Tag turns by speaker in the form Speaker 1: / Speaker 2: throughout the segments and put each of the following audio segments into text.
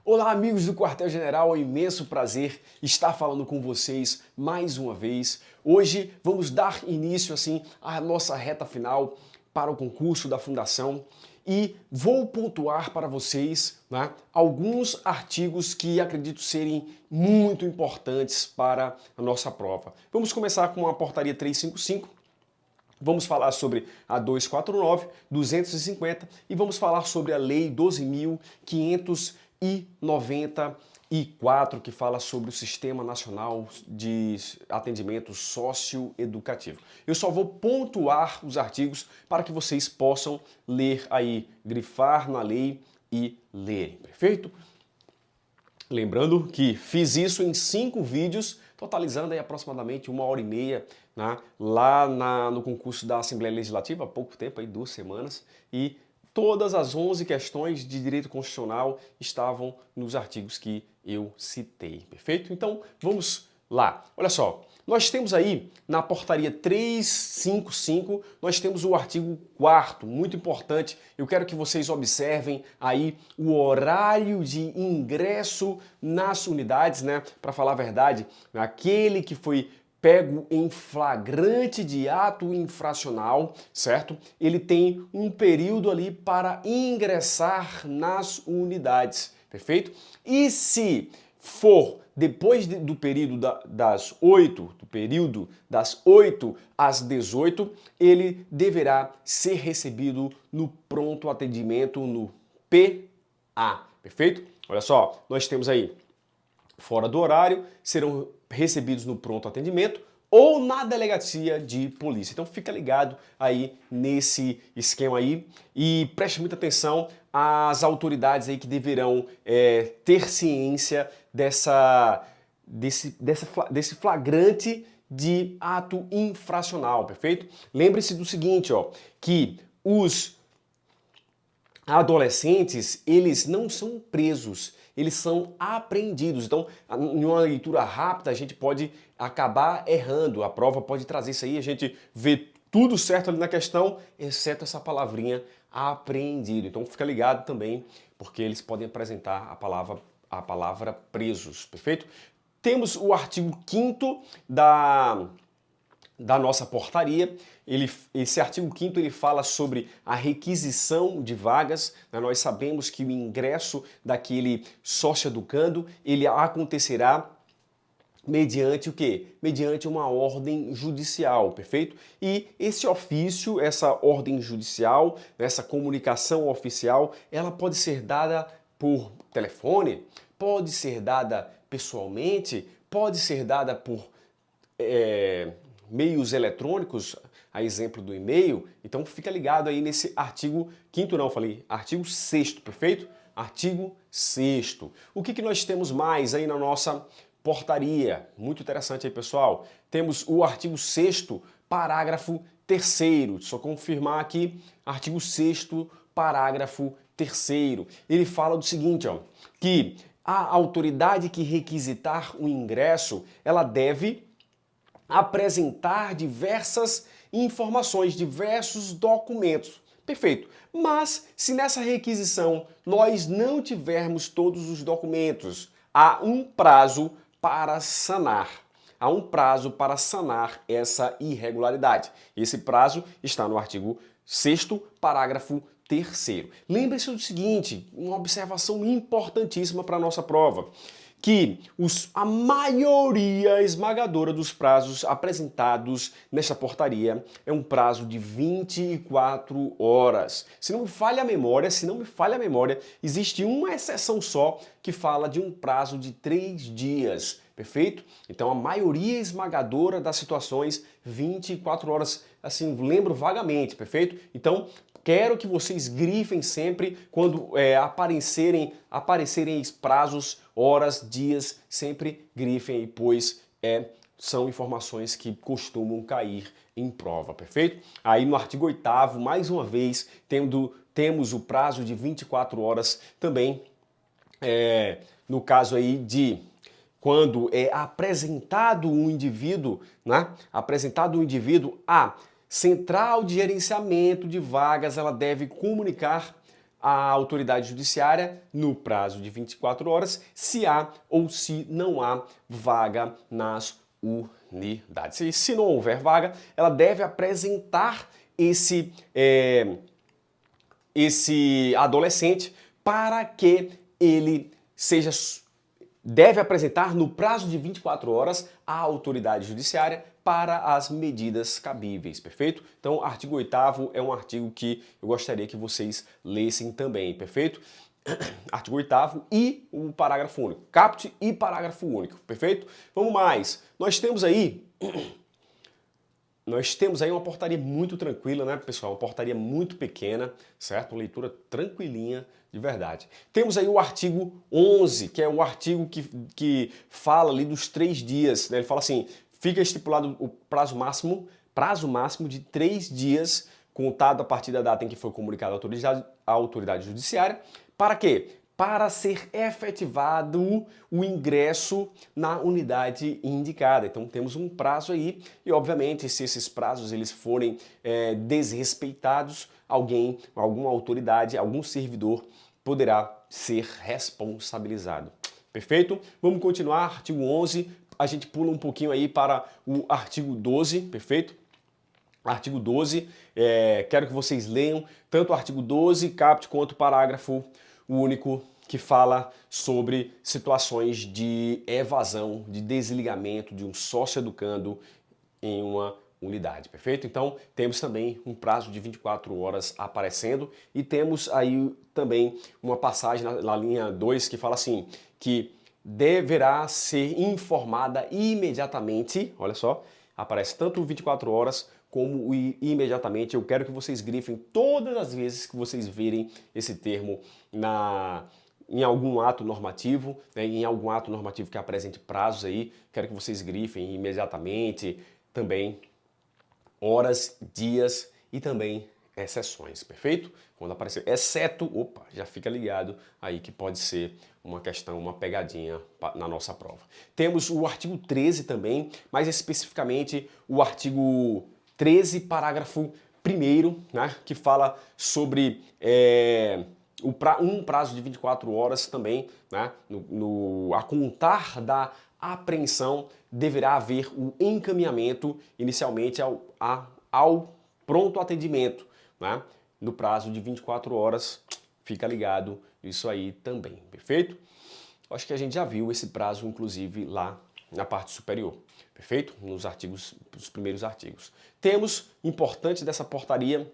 Speaker 1: Olá, amigos do Quartel-General, é um imenso prazer estar falando com vocês mais uma vez. Hoje vamos dar início assim à nossa reta final para o concurso da Fundação e vou pontuar para vocês, né, alguns artigos que acredito serem muito importantes para a nossa prova. Vamos começar com a portaria 355. Vamos falar sobre a 249, 250 e vamos falar sobre a Lei 12.594, que fala sobre o Sistema Nacional de Atendimento Socioeducativo. Eu só vou pontuar os artigos para que vocês possam ler aí, grifar na lei e lerem, perfeito? Lembrando que fiz isso em 5 vídeos, totalizando aí aproximadamente 1h30, né, no concurso da Assembleia Legislativa, há pouco tempo, aí 2 semanas, e todas as 11 questões de direito constitucional estavam nos artigos que eu citei, perfeito? Então, vamos lá. Olha só, nós temos aí na portaria 355, nós temos o artigo 4º, muito importante. Eu quero que vocês observem aí o horário de ingresso nas unidades, né? Para falar a verdade, aquele que foi pego em flagrante de ato infracional, certo? Ele tem um período ali para ingressar nas unidades, perfeito? E se for depois do período das 8, do período das 8 às 18, ele deverá ser recebido no pronto atendimento, no PA, perfeito? Olha só, nós temos aí, fora do horário, serão recebidos no pronto atendimento ou na delegacia de polícia. Então fica ligado aí nesse esquema aí e preste muita atenção às autoridades aí que deverão ter ciência desse flagrante de ato infracional, perfeito? Lembre-se do seguinte, ó, que os adolescentes, eles não são presos, eles são apreendidos. Então, em uma leitura rápida, a gente pode acabar errando. A prova pode trazer isso aí, a gente vê tudo certo ali na questão, exceto essa palavrinha apreendido. Então, fica ligado também, porque eles podem apresentar a palavra presos, perfeito? Temos o artigo 5º da nossa portaria. Esse artigo 5º ele fala sobre a requisição de vagas, né? Nós sabemos que o ingresso daquele sócio-educando, ele acontecerá mediante o quê? Mediante uma ordem judicial, perfeito? E esse ofício, essa ordem judicial, essa comunicação oficial, ela pode ser dada por telefone, pode ser dada pessoalmente, pode ser dada por meios eletrônicos, a exemplo do e-mail. Então fica ligado aí nesse artigo 5º, não, falei artigo 6º, perfeito? Artigo 6º. O que nós temos mais aí na nossa portaria? Muito interessante aí, pessoal. Temos o artigo 6º, parágrafo 3º. Só confirmar aqui, artigo 6º, parágrafo 3º. Ele fala do seguinte, ó, que a autoridade que requisitar o ingresso, ela deve apresentar diversas informações, diversos documentos. Perfeito. Mas se nessa requisição nós não tivermos todos os documentos, há um prazo para sanar. Há um prazo para sanar essa irregularidade. Esse prazo está no artigo 6º, parágrafo 3º. Lembre-se do seguinte, uma observação importantíssima para a nossa prova, que a maioria esmagadora dos prazos apresentados nesta portaria é um prazo de 24 horas. Se não me falha a memória, existe uma exceção só que fala de um prazo de 3 dias, perfeito? Então a maioria esmagadora das situações, 24 horas, assim, lembro vagamente, perfeito? Então, quero que vocês grifem sempre quando aparecerem prazos, horas, dias, sempre grifem aí, pois são informações que costumam cair em prova, perfeito? Aí no artigo 8º, mais uma vez, temos o prazo de 24 horas também, no caso aí de quando é apresentado um indivíduo, né? Apresentado um indivíduo a Central de Gerenciamento de Vagas, ela deve comunicar à autoridade judiciária no prazo de 24 horas se há ou se não há vaga nas unidades. E se não houver vaga, ela deve apresentar esse adolescente para que ele deve apresentar no prazo de 24 horas à autoridade judiciária para as medidas cabíveis, perfeito? Então, artigo 8º é um artigo que eu gostaria que vocês lessem também, perfeito? Artigo 8º e o parágrafo único. Caput e parágrafo único, perfeito? Vamos mais. Nós temos aí uma portaria muito tranquila, né, pessoal? Uma portaria muito pequena, certo? Uma leitura tranquilinha, de verdade. Temos aí o artigo 11, que é o artigo que fala ali dos 3 dias, né? Ele fala assim, fica estipulado o prazo máximo de 3 dias, contado a partir da data em que foi comunicado à autoridade judiciária. Para quê? Para ser efetivado o ingresso na unidade indicada. Então temos um prazo aí e, obviamente, se esses prazos eles forem desrespeitados, alguma autoridade, algum servidor poderá ser responsabilizado. Perfeito? Vamos continuar, artigo 11, a gente pula um pouquinho aí para o artigo 12, perfeito? Artigo 12, quero que vocês leiam tanto o artigo 12, caput, quanto o parágrafo único, que fala sobre situações de evasão, de desligamento de um sócio educando em uma unidade, perfeito? Então, temos também um prazo de 24 horas aparecendo e temos aí também uma passagem na linha 2 que fala assim, que deverá ser informada imediatamente, olha só, aparece tanto 24 horas como imediatamente. Eu quero que vocês grifem todas as vezes que vocês verem esse termo em algum ato normativo, né, em algum ato normativo que apresente prazos aí, quero que vocês grifem imediatamente, também horas, dias e também exceções, perfeito? Quando aparecer exceto, opa, já fica ligado aí que pode ser uma questão, uma pegadinha na nossa prova. Temos o artigo 13 também, mais especificamente o artigo 13, parágrafo 1º, né, que fala sobre um prazo de 24 horas também, né, a contar da apreensão, deverá haver o encaminhamento inicialmente ao pronto atendimento, né, no prazo de 24 horas, fica ligado isso aí também, perfeito? Acho que a gente já viu esse prazo, inclusive, lá na parte superior, perfeito? Nos primeiros artigos. Temos, importante dessa portaria,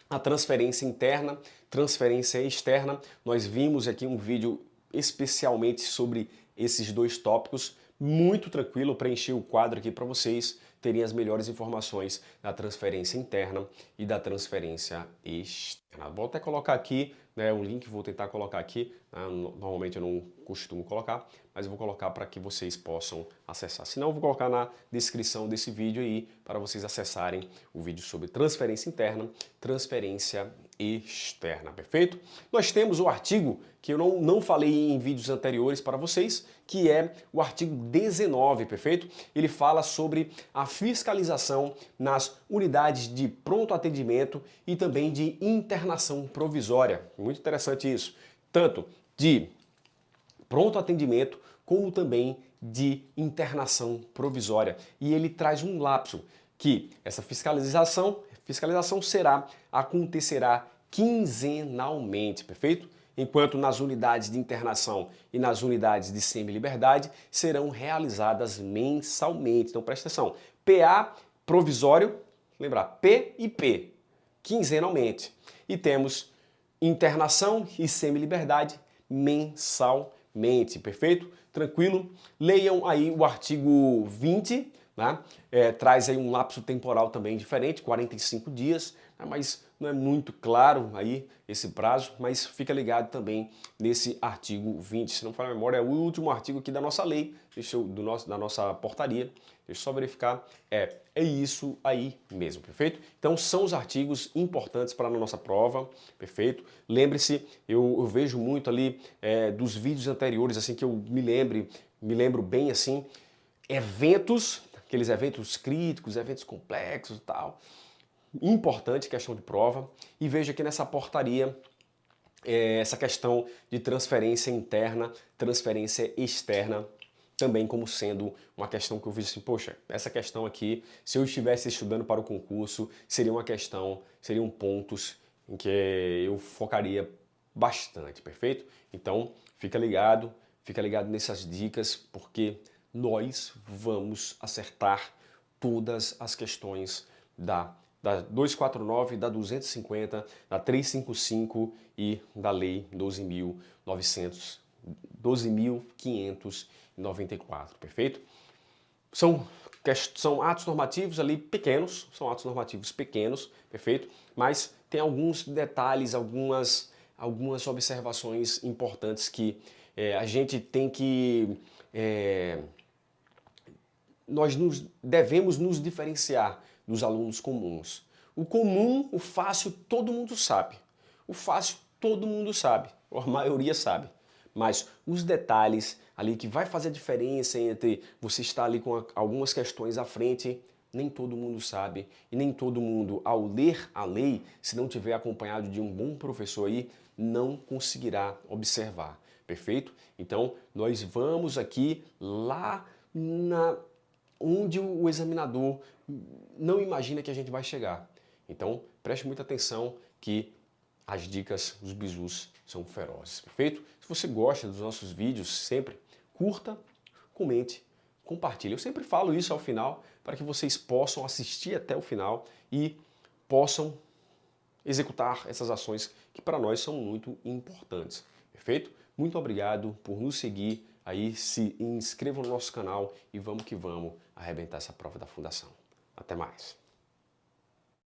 Speaker 1: a transferência interna, transferência externa. Nós vimos aqui um vídeo especialmente sobre esses 2 tópicos, muito tranquilo, preenchi o quadro aqui para vocês terem as melhores informações da transferência interna e da transferência externa. Vou até colocar aqui, né, um link, vou tentar colocar aqui, né, normalmente eu não costumo colocar, mas eu vou colocar para que vocês possam acessar. Se não, eu vou colocar na descrição desse vídeo aí para vocês acessarem o vídeo sobre transferência interna, transferência externa, perfeito? Nós temos o artigo que eu não falei em vídeos anteriores para vocês, que é o artigo 19, perfeito? Ele fala sobre a fiscalização nas unidades de pronto atendimento e também de internação provisória. Muito interessante isso. Tanto de pronto atendimento como também de internação provisória. E ele traz um lapso que essa fiscalização acontecerá quinzenalmente, perfeito? Enquanto nas unidades de internação e nas unidades de semi-liberdade serão realizadas mensalmente. Então presta atenção, PA provisório, lembrar, P e P, quinzenalmente. E temos internação e semi-liberdade mensalmente, perfeito? Tranquilo? Leiam aí o artigo 20, né? Traz aí um lapso temporal também diferente, 45 dias, né? Mas não é muito claro aí esse prazo, mas fica ligado também nesse artigo 20. Se não for a memória, é o último artigo aqui da nossa lei, da nossa portaria. Deixa eu só verificar. É isso aí mesmo, perfeito? Então são os artigos importantes para a nossa prova, perfeito? Lembre-se, eu vejo muito ali dos vídeos anteriores, assim, que eu me lembro bem assim, aqueles eventos críticos, eventos complexos e tal. Importante questão de prova, e veja que nessa portaria essa questão de transferência interna, transferência externa, também como sendo uma questão que eu vejo assim, poxa, essa questão aqui, se eu estivesse estudando para o concurso, seria uma questão, seriam pontos em que eu focaria bastante, perfeito? Então, fica ligado nessas dicas, porque nós vamos acertar todas as questões da 249, da 250, da 355 e da Lei 12.594, perfeito? São atos normativos ali pequenos, são atos normativos pequenos, perfeito? Mas tem alguns detalhes, algumas observações importantes que a gente tem que... nós devemos nos diferenciar dos alunos comuns. O comum, o fácil, todo mundo sabe. O fácil, todo mundo sabe, ou a maioria sabe. Mas os detalhes ali que vai fazer a diferença entre você estar ali com algumas questões à frente, nem todo mundo sabe. E nem todo mundo, ao ler a lei, se não tiver acompanhado de um bom professor aí, não conseguirá observar. Perfeito? Então, nós vamos aqui lá onde o examinador não imagina que a gente vai chegar. Então, preste muita atenção que as dicas dos bizus são ferozes, perfeito? Se você gosta dos nossos vídeos, sempre curta, comente, compartilhe. Eu sempre falo isso ao final para que vocês possam assistir até o final e possam executar essas ações que para nós são muito importantes, perfeito? Muito obrigado por nos seguir aí, se inscrevam no nosso canal e vamos que vamos arrebentar essa prova da fundação. Até mais!